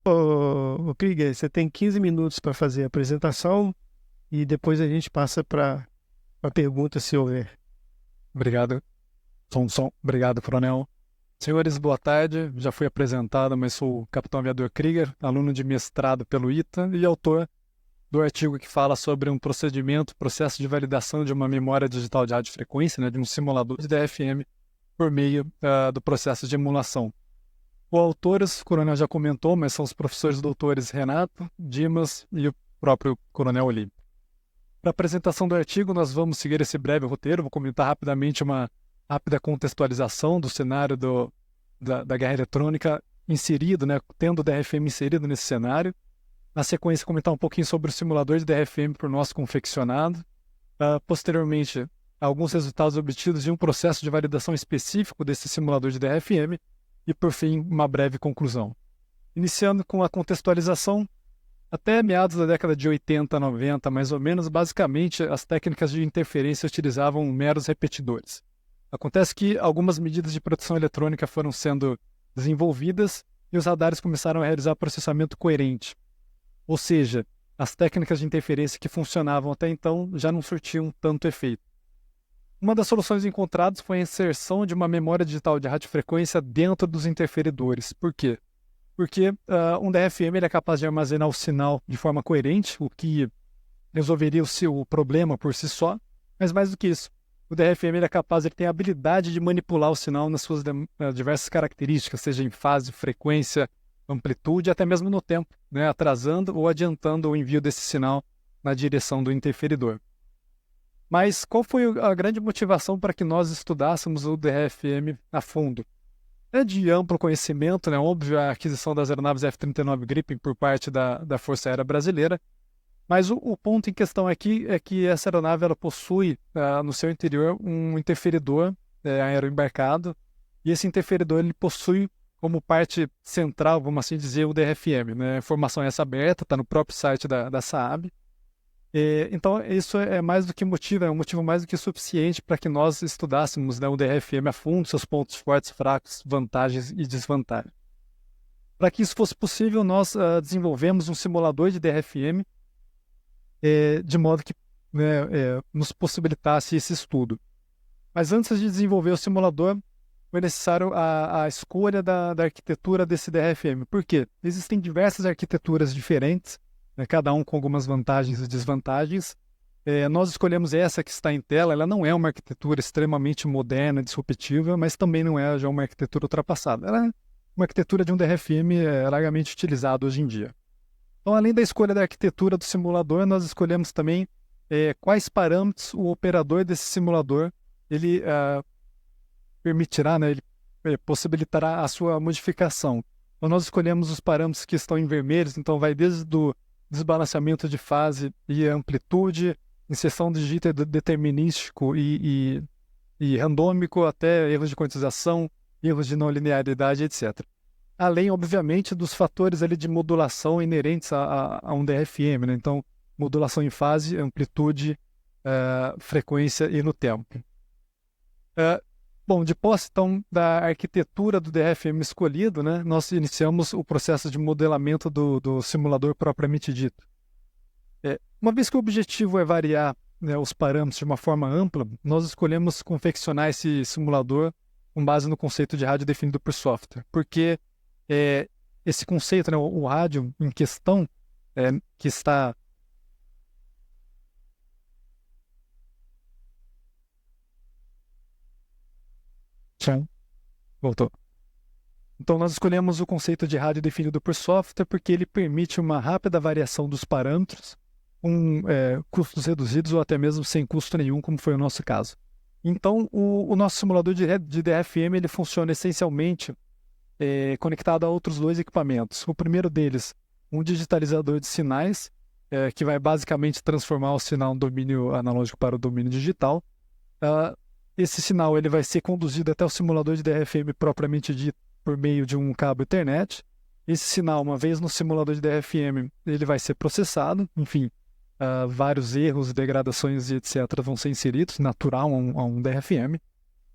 Ô, Krieger, você tem 15 minutos para fazer a apresentação e depois a gente passa para a pergunta, se houver. Obrigado, Thomson. Obrigado, Coronel. Senhores, boa tarde. Já fui apresentado, mas sou o Capitão Aviador Krieger, aluno de mestrado pelo ITA e autor do artigo que fala sobre um processo de validação de uma memória digital de radiofrequência, né, de um simulador de DFM por meio do processo de emulação. Coautores, o Coronel já comentou, mas são os professores doutores Renato, Dimas e o próprio Coronel Olímpio. Para a apresentação do artigo, nós vamos seguir esse breve roteiro. Vou comentar rapidamente uma rápida contextualização do cenário da guerra eletrônica inserido, né, tendo o DRFM inserido nesse cenário. Na sequência, comentar um pouquinho sobre o simulador de DRFM por nós confeccionado. Posteriormente, alguns resultados obtidos de um processo de validação específico desse simulador de DRFM. E, por fim, uma breve conclusão. Iniciando com a contextualização, até meados da década de 80, 90, mais ou menos, basicamente, as técnicas de interferência utilizavam meros repetidores. Acontece que algumas medidas de proteção eletrônica foram sendo desenvolvidas e os radares começaram a realizar processamento coerente. Ou seja, as técnicas de interferência que funcionavam até então já não surtiam tanto efeito. Uma das soluções encontradas foi a inserção de uma memória digital de radiofrequência dentro dos interferidores. Por quê? Porque um DFM ele é capaz de armazenar o sinal de forma coerente, o que resolveria o problema por si só, mas mais do que isso, o DFM ele é capaz, ele tem a habilidade de manipular o sinal nas suas diversas características, seja em fase, frequência, amplitude, até mesmo no tempo, né, atrasando ou adiantando o envio desse sinal na direção do interferidor. Mas qual foi a grande motivação para que nós estudássemos o DRFM a fundo? É de amplo conhecimento, né? Óbvio, a aquisição das aeronaves F-39 Gripen por parte da Força Aérea Brasileira, mas o ponto em questão aqui é que essa aeronave ela possui no seu interior um interferidor aeroembarcado, e esse interferidor ele possui como parte central, vamos assim dizer, o DRFM. Né? A informação é essa aberta, está no próprio site da SAAB. Então, isso é mais do que motivo, é um motivo mais do que suficiente para que nós estudássemos, né, o DRFM a fundo, seus pontos fortes, fracos, vantagens e desvantagens. Para que isso fosse possível, nós desenvolvemos um simulador de DRFM de modo que né, nos possibilitasse esse estudo. Mas antes de desenvolver o simulador, foi necessário a escolha da arquitetura desse DRFM. Por quê? Existem diversas arquiteturas diferentes, né, cada um com algumas vantagens e desvantagens. Nós escolhemos essa que está em tela. Ela não é uma arquitetura extremamente moderna, disruptiva, mas também não é já uma arquitetura ultrapassada. Ela é uma arquitetura de um DRFM largamente utilizado hoje em dia. Então, além da escolha da arquitetura do simulador, nós escolhemos também quais parâmetros o operador desse simulador ele permitirá, né, ele possibilitará a sua modificação. Então, nós escolhemos os parâmetros que estão em vermelhos, então vai desde o desbalanceamento de fase e amplitude, inserção de jitter determinístico e randômico, até erros de quantização, erros de não linearidade, etc. Além, obviamente, dos fatores ali de modulação inerentes a um DRFM, né? Então, modulação em fase, amplitude, frequência e no tempo. Bom, de posse, então, da arquitetura do DRFM escolhido, né, nós iniciamos o processo de modelamento do simulador propriamente dito. Uma vez que o objetivo é variar, né, os parâmetros de uma forma ampla, nós escolhemos confeccionar esse simulador com base no conceito de rádio definido por software, porque esse conceito, né, o rádio em questão, que está... Tchau, voltou. Então, nós escolhemos o conceito de rádio definido por software porque ele permite uma rápida variação dos parâmetros com custos reduzidos ou até mesmo sem custo nenhum, como foi o nosso caso. Então, o nosso simulador de DFM ele funciona essencialmente conectado a outros dois equipamentos. O primeiro deles, um digitalizador de sinais, que vai basicamente transformar o sinal do domínio analógico para o domínio digital. Esse sinal ele vai ser conduzido até o simulador de DFM propriamente dito por meio de um cabo Ethernet. Esse sinal, uma vez no simulador de DFM, ele vai ser processado, enfim, vários erros, degradações e etc. vão ser inseridos, natural a um DFM.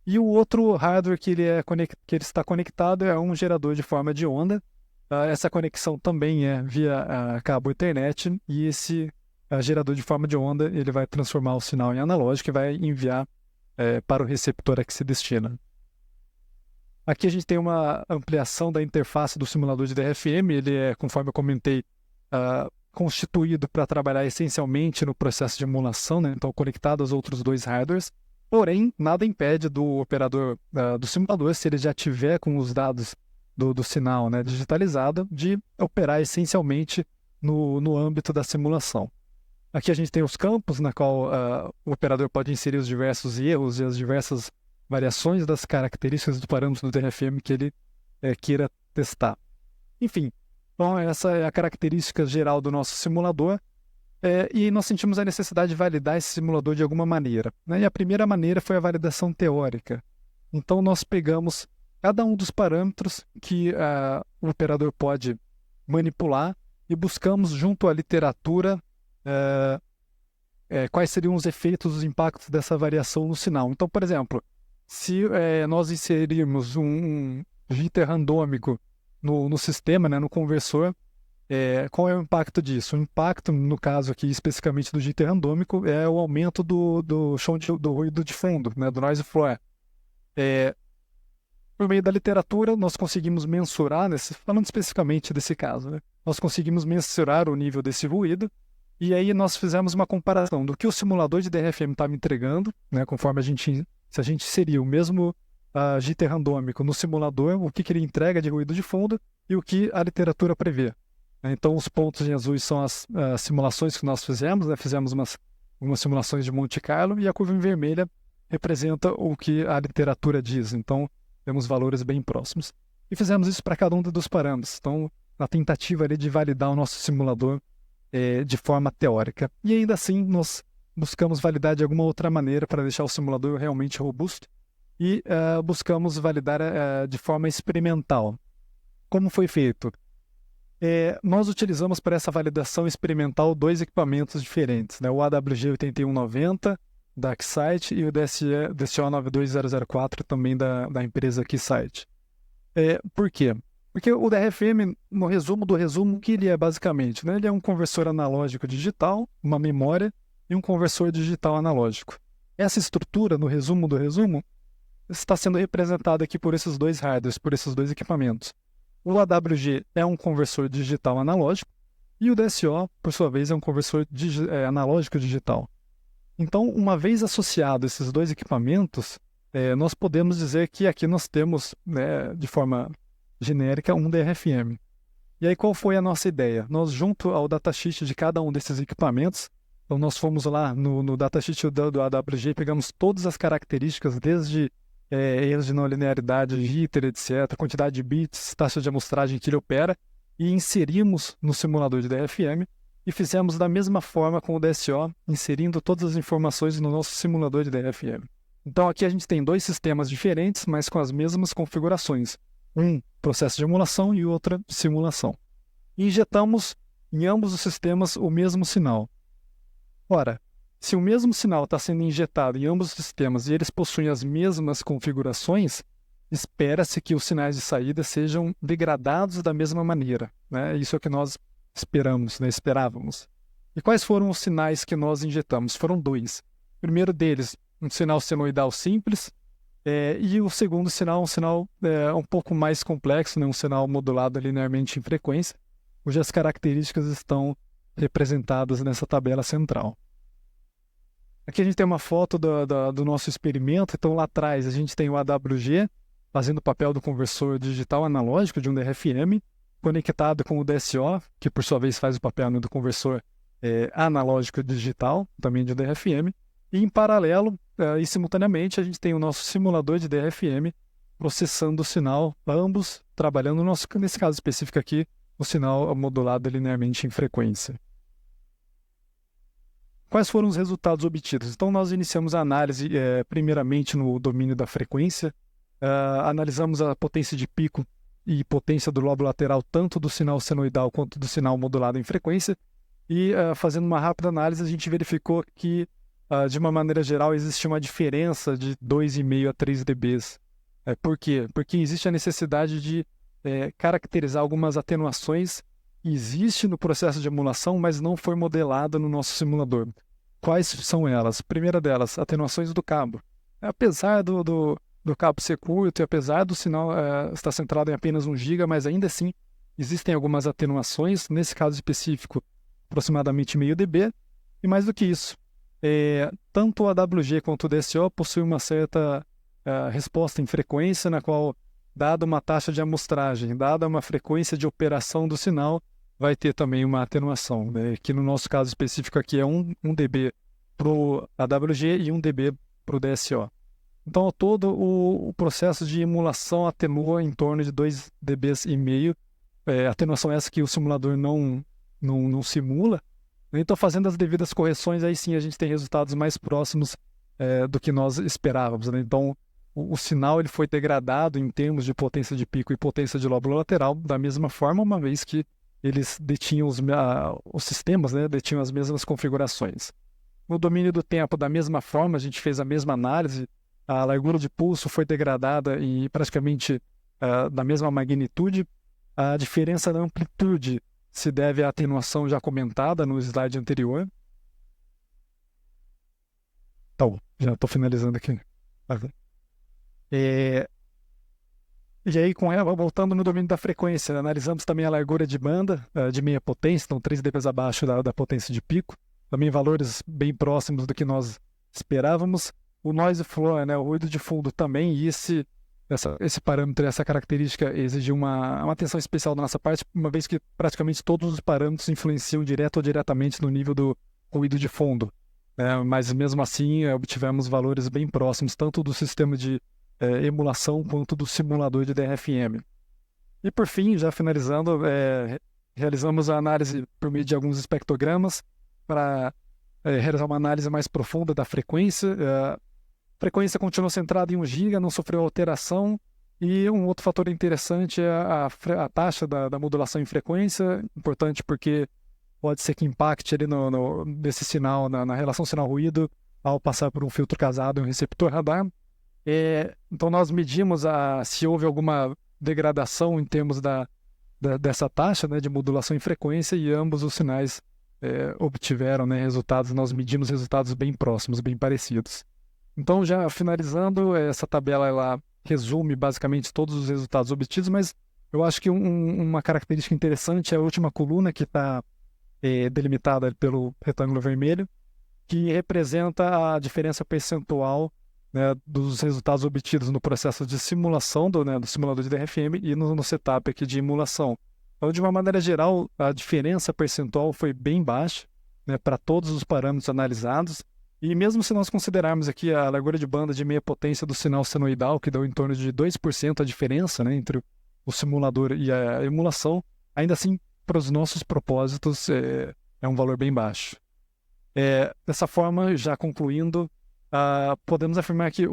E o outro hardware que ele está conectado é um gerador de forma de onda, essa conexão também é via cabo Ethernet, e esse gerador de forma de onda ele vai transformar o sinal em analógico e vai enviar para o receptor a que se destina. Aqui a gente tem uma ampliação da interface do simulador de DRFM. Ele é, conforme eu comentei, constituído para trabalhar essencialmente no processo de emulação, né? Então conectado aos outros dois hardwares. Porém, nada impede do operador do simulador, se ele já tiver com os dados do sinal, né, digitalizado, de operar essencialmente no âmbito da simulação. Aqui a gente tem os campos na qual o operador pode inserir os diversos erros e as diversas variações das características do parâmetro do DRFM que ele queira testar. Enfim, então essa é a característica geral do nosso simulador, e nós sentimos a necessidade de validar esse simulador de alguma maneira, né? E a primeira maneira foi a validação teórica. Então nós pegamos cada um dos parâmetros que o operador pode manipular e buscamos junto à literatura quais seriam os efeitos, os impactos dessa variação no sinal. Então, por exemplo, se nós inserirmos um jitter randômico no sistema, né, no conversor, qual é o impacto disso? O impacto, no caso aqui especificamente do jitter randômico, é o aumento do ruído de fundo, né, do noise floor. Por meio da literatura, nós conseguimos mensurar, falando especificamente desse caso, né, nós conseguimos mensurar o nível desse ruído, e aí nós fizemos uma comparação do que o simulador de DRFM está me entregando, né, conforme se a gente inserir o mesmo jitter randômico no simulador, o que ele entrega de ruído de fundo e o que a literatura prevê. Então, os pontos em azul são as simulações que nós fizemos, né? Fizemos algumas simulações de Monte Carlo, e a curva em vermelha representa o que a literatura diz. Então, temos valores bem próximos. E fizemos isso para cada um dos parâmetros. Então, na tentativa ali de validar o nosso simulador de forma teórica. E ainda assim, nós buscamos validar de alguma outra maneira para deixar o simulador realmente robusto, e buscamos validar de forma experimental. Como foi feito? Nós utilizamos para essa validação experimental dois equipamentos diferentes, né? O AWG8190 da Keysight e o DSO92004 também da empresa Keysight. Por quê? Porque o DRFM, no resumo do resumo, o que ele é basicamente? Né? Ele é um conversor analógico digital, uma memória e um conversor digital analógico. Essa estrutura, no resumo do resumo, está sendo representada aqui por esses dois hardwares, por esses dois equipamentos. O AWG é um conversor digital analógico e o DSO, por sua vez, é um conversor analógico digital. Então, uma vez associado esses dois equipamentos, nós podemos dizer que aqui nós temos, né, de forma genérica, um DRFM. E aí, qual foi a nossa ideia? Nós, junto ao datasheet de cada um desses equipamentos, então nós fomos lá no datasheet do AWG, pegamos todas as características, desde erros de não linearidade, jitter, etc., quantidade de bits, taxa de amostragem que ele opera, e inserimos no simulador de DRFM, e fizemos da mesma forma com o DSO, inserindo todas as informações no nosso simulador de DRFM. Então aqui a gente tem dois sistemas diferentes, mas com as mesmas configurações. Um processo de emulação e outra simulação. E injetamos em ambos os sistemas o mesmo sinal. Ora, se o mesmo sinal está sendo injetado em ambos os sistemas e eles possuem as mesmas configurações, espera-se que os sinais de saída sejam degradados da mesma maneira, né? Isso é o que nós esperamos, né? Esperávamos. E quais foram os sinais que nós injetamos? Foram dois. O primeiro deles, um sinal senoidal simples, e o segundo sinal, um sinal um pouco mais complexo, né? Um sinal modulado linearmente em frequência, cujas características estão representadas nessa tabela central. Aqui a gente tem uma foto do nosso experimento. Então lá atrás a gente tem o AWG fazendo o papel do conversor digital analógico de um DRFM, conectado com o DSO, que por sua vez faz o papel do conversor analógico digital, também de um DRFM. E em paralelo e simultaneamente a gente tem o nosso simulador de DRFM processando o sinal, ambos trabalhando nesse caso específico aqui, o sinal modulado linearmente em frequência. Quais foram os resultados obtidos? Então, nós iniciamos a análise primeiramente no domínio da frequência, analisamos a potência de pico e potência do lobo lateral, tanto do sinal senoidal quanto do sinal modulado em frequência, e fazendo uma rápida análise, a gente verificou que, de uma maneira geral, existe uma diferença de 2,5 a 3 dB. Por quê? Porque existe a necessidade de caracterizar algumas atenuações que existem no processo de emulação, mas não foi modelada no nosso simulador. Quais são elas? Primeira delas, atenuações do cabo. Apesar do cabo ser curto e apesar do sinal estar centrado em apenas 1 GB, mas ainda assim existem algumas atenuações, nesse caso específico, aproximadamente meio dB, e mais do que isso, tanto o AWG quanto o DSO possuem uma certa resposta em frequência, na qual, dada uma taxa de amostragem, dada uma frequência de operação do sinal, vai ter também uma atenuação, né? Que no nosso caso específico aqui é 1 dB para o AWG e 1 dB para o DSO. Então, ao todo, o processo de emulação atenua em torno de 2 dB e meio. Atenuação essa que o simulador não simula. Então, fazendo as devidas correções, aí sim a gente tem resultados mais próximos do que nós esperávamos, né? Então, o sinal ele foi degradado em termos de potência de pico e potência de lóbulo lateral da mesma forma, uma vez que eles detinham os sistemas, né, detinham as mesmas configurações. No domínio do tempo, da mesma forma, a gente fez a mesma análise, a largura de pulso foi degradada em praticamente da mesma magnitude. A diferença da amplitude se deve à atenuação já comentada no slide anterior. Então, já estou finalizando aqui. E aí, com ela, voltando no domínio da frequência, analisamos também a largura de banda de meia potência, então 3 dB abaixo da potência de pico, também valores bem próximos do que nós esperávamos. O noise floor, né, o ruído de fundo também, e esse parâmetro, essa característica exigiu uma atenção especial da nossa parte, uma vez que praticamente todos os parâmetros influenciam direto ou diretamente no nível do ruído de fundo. Mas mesmo assim, obtivemos valores bem próximos, tanto do sistema de emulação quanto do simulador de DRFM. E por fim, já finalizando, realizamos a análise por meio de alguns espectrogramas para realizar uma análise mais profunda da frequência. A frequência continuou centrada em 1 GB, não sofreu alteração. E um outro fator interessante é a taxa da modulação em frequência, importante porque pode ser que impacte ali nesse sinal, na relação sinal-ruído, ao passar por um filtro casado e um receptor radar. Então nós medimos se houve alguma degradação em termos dessa taxa, né, de modulação em frequência, e ambos os sinais obtiveram, né, resultados. Nós medimos resultados bem próximos, bem parecidos. Então, já finalizando, essa tabela ela resume basicamente todos os resultados obtidos, mas eu acho que uma característica interessante é a última coluna, que está delimitada pelo retângulo vermelho, que representa a diferença percentual, né, dos resultados obtidos no processo de simulação do simulador de DRFM e no setup aqui de emulação. Então, de uma maneira geral, a diferença percentual foi bem baixa, né, para todos os parâmetros analisados. E mesmo se nós considerarmos aqui a largura de banda de meia potência do sinal senoidal, que deu em torno de 2% a diferença, né, entre o simulador e a emulação, ainda assim, para os nossos propósitos, é um valor bem baixo. Dessa forma, já concluindo, podemos afirmar que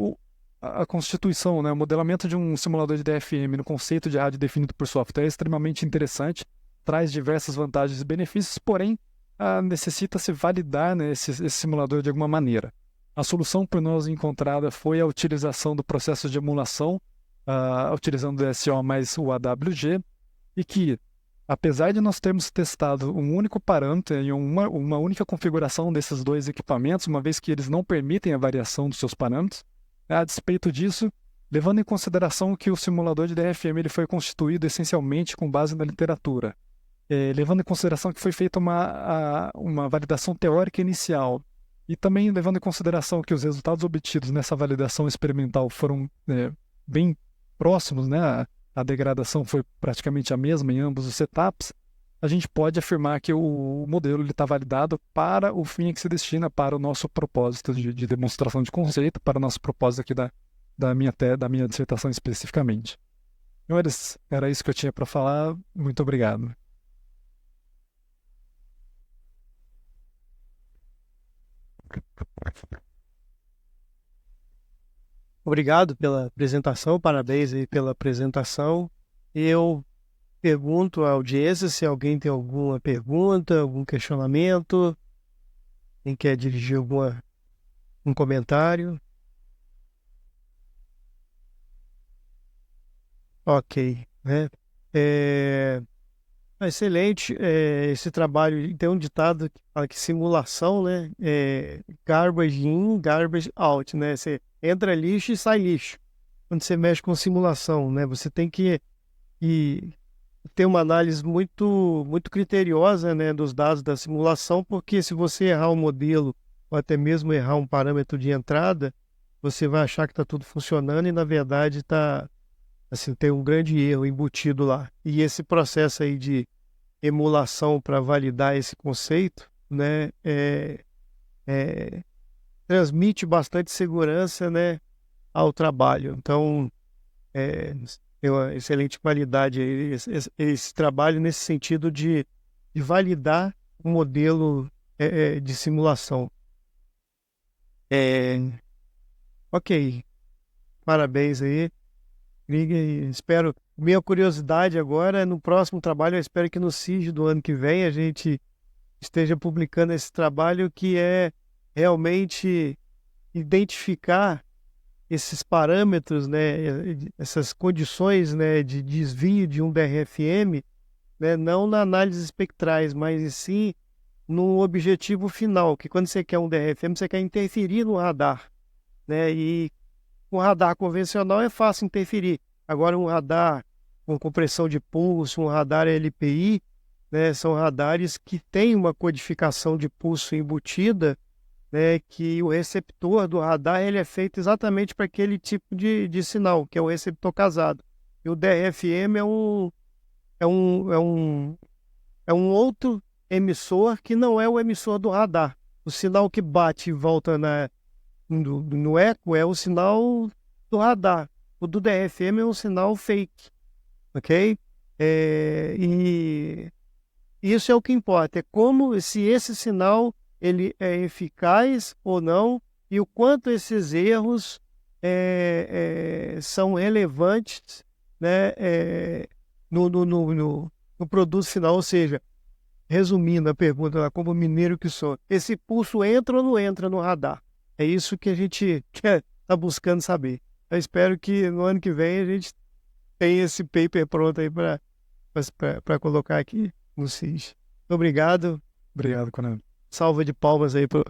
a constituição, né, o modelamento de um simulador de DFM no conceito de rádio definido por software é extremamente interessante, traz diversas vantagens e benefícios, porém necessita-se validar, né, esse simulador de alguma maneira. A solução por nós encontrada foi a utilização do processo de emulação, utilizando o DSO mais o AWG, e que, apesar de nós termos testado um único parâmetro em uma única configuração desses dois equipamentos, uma vez que eles não permitem a variação dos seus parâmetros, a despeito disso, levando em consideração que o simulador de DRFM ele foi constituído essencialmente com base na literatura, levando em consideração que foi feita uma validação teórica inicial, e também levando em consideração que os resultados obtidos nessa validação experimental foram bem próximos, né? A degradação foi praticamente a mesma em ambos os setups, a gente pode afirmar que o modelo está validado para o fim a que se destina, para o nosso propósito de demonstração de conceito, para o nosso propósito aqui da minha dissertação especificamente. Senhores, era isso que eu tinha para falar. Muito obrigado. Obrigado pela apresentação, parabéns aí pela apresentação. Eu pergunto à audiência se alguém tem alguma pergunta, algum questionamento, quem quer dirigir um comentário. Ok, né? É, excelente esse trabalho. Tem um ditado que fala que simulação, né? Garbage in, garbage out, né? Você entra lixo e sai lixo. Quando você mexe com simulação, né? Você tem que ter uma análise muito criteriosa, né, dos dados da simulação, porque se você errar o modelo ou até mesmo errar um parâmetro de entrada, você vai achar que está tudo funcionando e na verdade está assim, tem um grande erro embutido lá. E esse processo aí de emulação para validar esse conceito, né, é, transmite bastante segurança, né, ao trabalho. Então, tem uma excelente qualidade aí, esse trabalho nesse sentido de validar o modelo de simulação. É, ok, parabéns aí, Krieger, e espero. Minha curiosidade agora, no próximo trabalho, eu espero que no CIG do ano que vem a gente esteja publicando esse trabalho que é realmente identificar esses parâmetros, né, essas condições, né, de desvio de um DRFM, né, não na análise espectrais, mas sim no objetivo final, que quando você quer um DRFM, você quer interferir no radar, né, e com radar convencional é fácil interferir. Agora um radar com compressão de pulso, um radar LPI, né, são radares que têm uma codificação de pulso embutida, né, que o receptor do radar ele é feito exatamente para aquele tipo de sinal, que é o receptor casado. E o DRFM é um, é um, é um outro emissor que não é o emissor do radar. O sinal que bate e volta no eco é o sinal do radar. O do DRFM é um sinal fake, ok? E isso é o que importa, é como se esse sinal ele é eficaz ou não e o quanto esses erros são relevantes, né, no produto final. Ou seja, resumindo a pergunta lá, como mineiro que sou, esse pulso entra ou não entra no radar? É isso que a gente está buscando saber. Eu espero que no ano que vem a gente tenha esse paper pronto aí para colocar aqui no CIS. Obrigado. Obrigado, Coronel. Salva de palmas aí pro